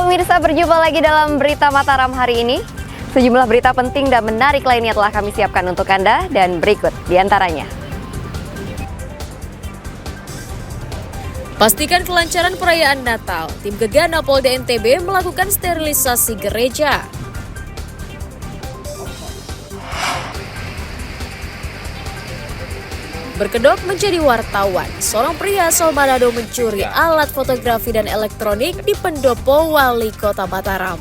pemirsa, berjumpa lagi dalam Berita Mataram hari ini. Sejumlah berita penting dan menarik lainnya telah kami siapkan untuk Anda dan berikut diantaranya. Pastikan kelancaran perayaan Natal. Tim Gegana Polda NTB melakukan sterilisasi gereja. Berkedok menjadi wartawan, seorang pria asal Manado mencuri alat fotografi dan elektronik di pendopo Wali Kota Mataram.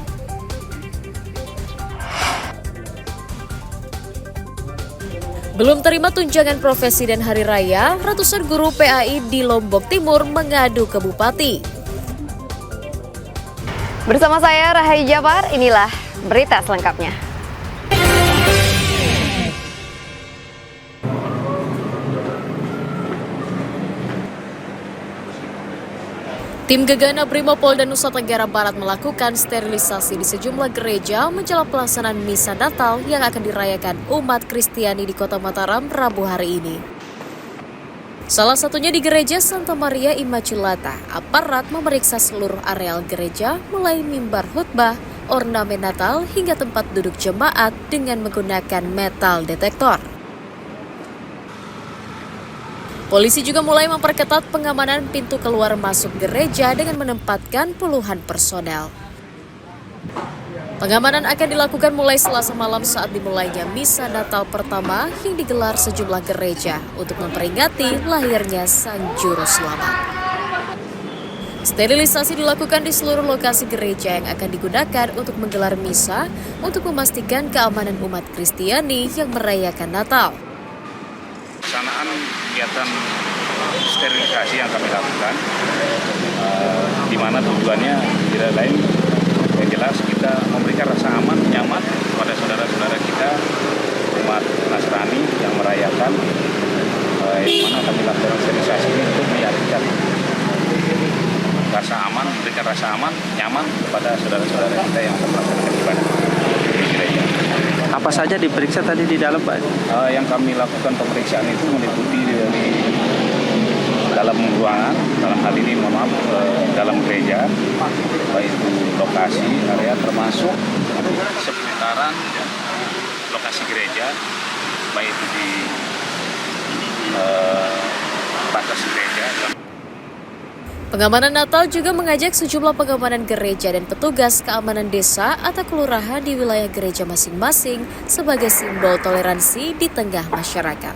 Belum terima tunjangan profesi dan hari raya, ratusan guru PAI di Lombok Timur mengadu ke Bupati. Bersama saya Rahai Jabar, inilah berita selengkapnya. Tim Gegana Brimopolda Nusa Tenggara Barat melakukan sterilisasi di sejumlah gereja menjelang pelaksanaan misa Natal yang akan dirayakan umat Kristiani di Kota Mataram Rabu hari ini. Salah satunya di gereja Santa Maria Immaculata, aparat memeriksa seluruh areal gereja mulai mimbar khutbah, ornamen Natal hingga tempat duduk jemaat dengan menggunakan metal detektor. Polisi juga mulai memperketat pengamanan pintu keluar masuk gereja dengan menempatkan puluhan personel. Pengamanan akan dilakukan mulai Selasa malam saat dimulainya misa Natal pertama yang digelar sejumlah gereja untuk memperingati lahirnya Sang Juru Selamat. Sterilisasi dilakukan di seluruh lokasi gereja yang akan digunakan untuk menggelar misa untuk memastikan keamanan umat Kristiani yang merayakan Natal. Pelaksanaan kegiatan sterilisasi yang kami lakukan, di mana tujuannya tidak lain yang jelas kita memberikan rasa aman, nyaman kepada saudara-saudara kita umat Nasrani yang merayakan, di mana kami lakukan sterilisasi ini untuk meyakinkan rasa aman, memberikan rasa aman, nyaman kepada saudara-saudara kita yang akan melaksanakan ibadah di gereja. Apa saja diperiksa tadi di dalam, Pak? Yang kami lakukan pemeriksaan itu meliputi dari dalam ruangan, dalam hal ini dalam gereja, baik itu lokasi, area termasuk seputaran lokasi gereja, baik itu di batas gereja. Pengamanan Natal juga mengajak sejumlah pengamanan gereja dan petugas keamanan desa atau kelurahan di wilayah gereja masing-masing sebagai simbol toleransi di tengah masyarakat.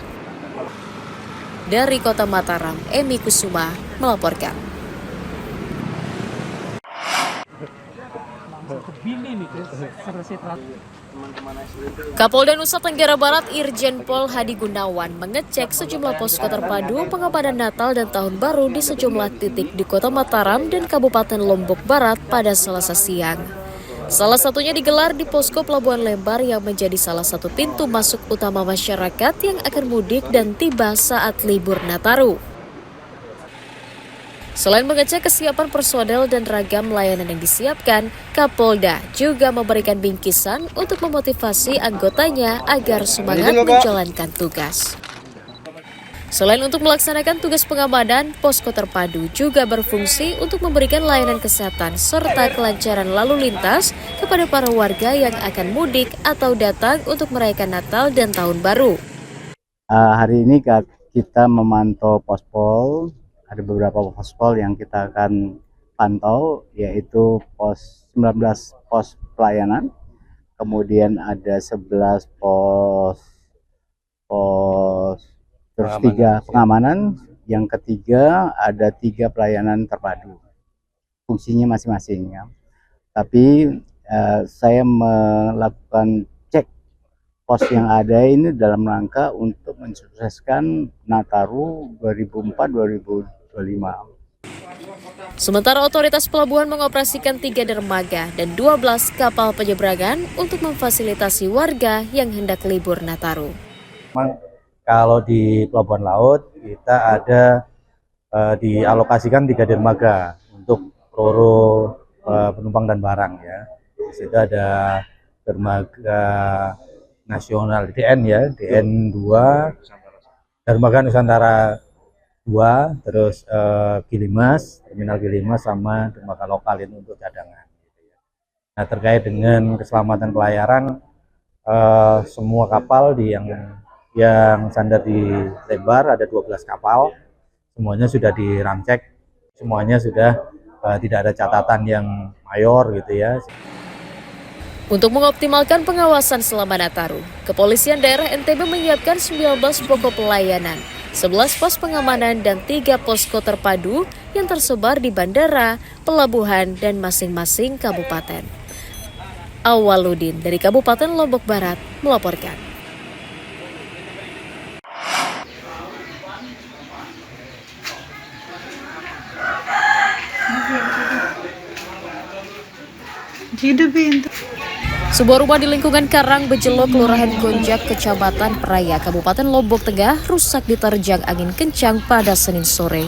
Dari Kota Mataram, Emi Kusuma melaporkan. Kapolda Nusa Tenggara Barat Irjen Pol Hadi Gunawan mengecek sejumlah posko terpadu pengamanan Natal dan Tahun Baru di sejumlah titik di Kota Mataram dan Kabupaten Lombok Barat pada Selasa siang. Salah satunya digelar di posko Pelabuhan Lembar yang menjadi salah satu pintu masuk utama masyarakat yang akan mudik dan tiba saat libur Nataru. Selain mengecek kesiapan personel dan ragam layanan yang disiapkan, Kapolda juga memberikan bingkisan untuk memotivasi anggotanya agar semangat menjalankan tugas. Selain untuk melaksanakan tugas pengamanan, posko terpadu juga berfungsi untuk memberikan layanan kesehatan serta kelancaran lalu lintas kepada para warga yang akan mudik atau datang untuk merayakan Natal dan Tahun Baru. Hari ini kita memantau pospol. Ada beberapa pospol yang kita akan pantau, yaitu pos 19 pos pelayanan, kemudian ada 11 pos terus 3 pengamanan, yang ketiga ada 3 pelayanan terpadu. Fungsinya masing-masing ya. Tapi saya melakukan cek pos yang ada ini dalam rangka untuk mensukseskan Nataru 2004-2025. Sementara otoritas pelabuhan mengoperasikan 3 dermaga dan 12 kapal penyeberangan untuk memfasilitasi warga yang hendak libur Nataru. Kalau di pelabuhan laut kita ada dialokasikan 3 dermaga untuk ro-ro penumpang dan barang ya. Di situ ada dermaga nasional DN ya, DN 2, dermaga Nusantara 2, terus Gilimas, terminal Gilimas sama dermaga lokal ini untuk cadangan. Nah, terkait dengan keselamatan pelayaran, semua kapal yang sandar di Lembar ada 12 kapal, semuanya sudah diramcek, semuanya sudah tidak ada catatan yang mayor gitu ya. Untuk mengoptimalkan pengawasan selama Nataru, Kepolisian Daerah NTB menyiapkan 19 pokok pelayanan, 11 pos pengamanan dan 3 posko terpadu yang tersebar di bandara, pelabuhan, dan masing-masing kabupaten. Awaludin dari Kabupaten Lombok Barat melaporkan. Sebuah rumah di lingkungan Karang Bejelo, Kelurahan Gonjak, Kecamatan Praya, Kabupaten Lombok Tengah rusak diterjang angin kencang pada Senin sore.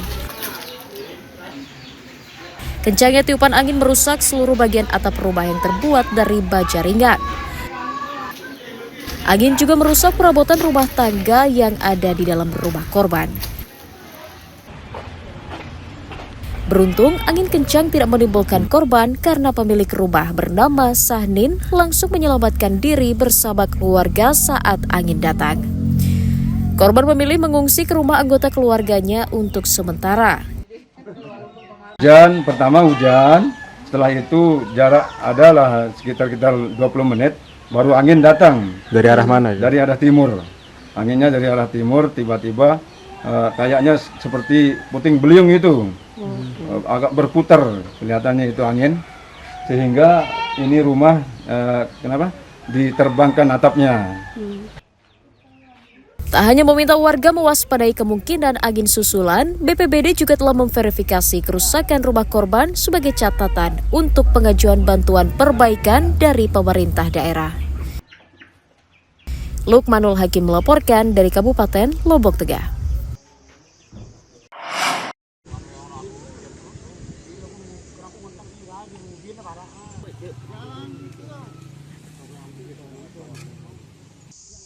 Kencangnya tiupan angin merusak seluruh bagian atap rumah yang terbuat dari baja ringan. Angin juga merusak perabotan rumah tangga yang ada di dalam rumah korban. Beruntung, angin kencang tidak menimbulkan korban karena pemilik rumah bernama Sahnin langsung menyelamatkan diri bersama keluarga saat angin datang. Korban memilih mengungsi ke rumah anggota keluarganya untuk sementara. Pertama hujan, setelah itu jarak adalah sekitar 20 menit, baru angin datang. Dari arah mana? Dari arah timur. Anginnya dari arah timur, tiba-tiba kayaknya seperti puting beliung itu. Agak berputar kelihatannya itu angin, sehingga ini rumah diterbangkan atapnya. Tak hanya meminta warga mewaspadai kemungkinan angin susulan, BPBD juga telah memverifikasi kerusakan rumah korban sebagai catatan untuk pengajuan bantuan perbaikan dari pemerintah daerah. Lukmanul Hakim melaporkan dari Kabupaten Lombok Tengah.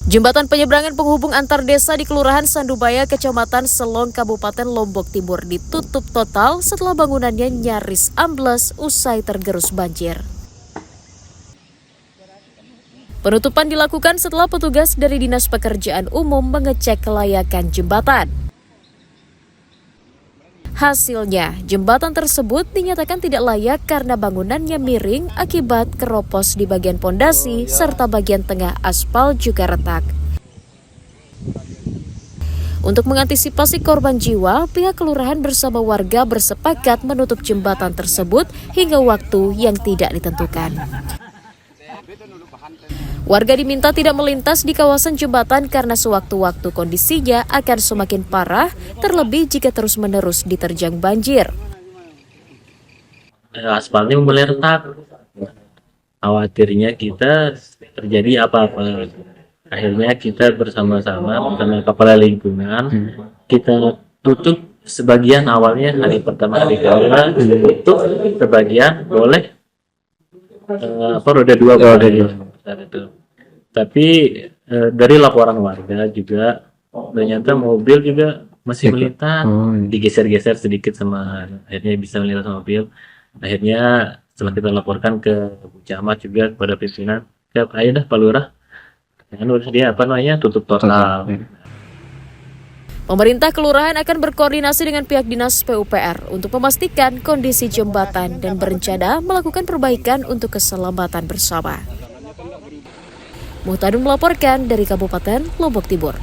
Jembatan penyeberangan penghubung antar desa di Kelurahan Sandubaya, Kecamatan Selong, Kabupaten Lombok Timur ditutup total setelah bangunannya nyaris ambles usai tergerus banjir. Penutupan dilakukan setelah petugas dari Dinas Pekerjaan Umum mengecek kelayakan jembatan. Hasilnya, jembatan tersebut dinyatakan tidak layak karena bangunannya miring akibat keropos di bagian pondasi serta bagian tengah aspal juga retak. Untuk mengantisipasi korban jiwa, pihak kelurahan bersama warga bersepakat menutup jembatan tersebut hingga waktu yang tidak ditentukan. Warga diminta tidak melintas di kawasan jembatan karena sewaktu-waktu kondisinya akan semakin parah, terlebih jika terus-menerus diterjang banjir. Aspalnya mulai retak, khawatirnya kita terjadi apa-apa. Akhirnya kita bersama-sama kepala lingkungan, kita tutup sebagian awalnya hari pertama, hari kedua, tutup sebagian boleh roda dua itu. Tapi dari laporan warga juga ternyata mobil juga masih melintas, digeser-geser sedikit sama akhirnya bisa melintas mobil. Akhirnya setelah kita laporkan ke Bu Camat juga kepada pimpinan, ayo dah Pak Lurah, dia tutup total. Pemerintah kelurahan akan berkoordinasi dengan pihak dinas PUPR untuk memastikan kondisi jembatan dan berencana melakukan perbaikan untuk keselamatan bersama. Muhtadun melaporkan dari Kabupaten Lombok Timur.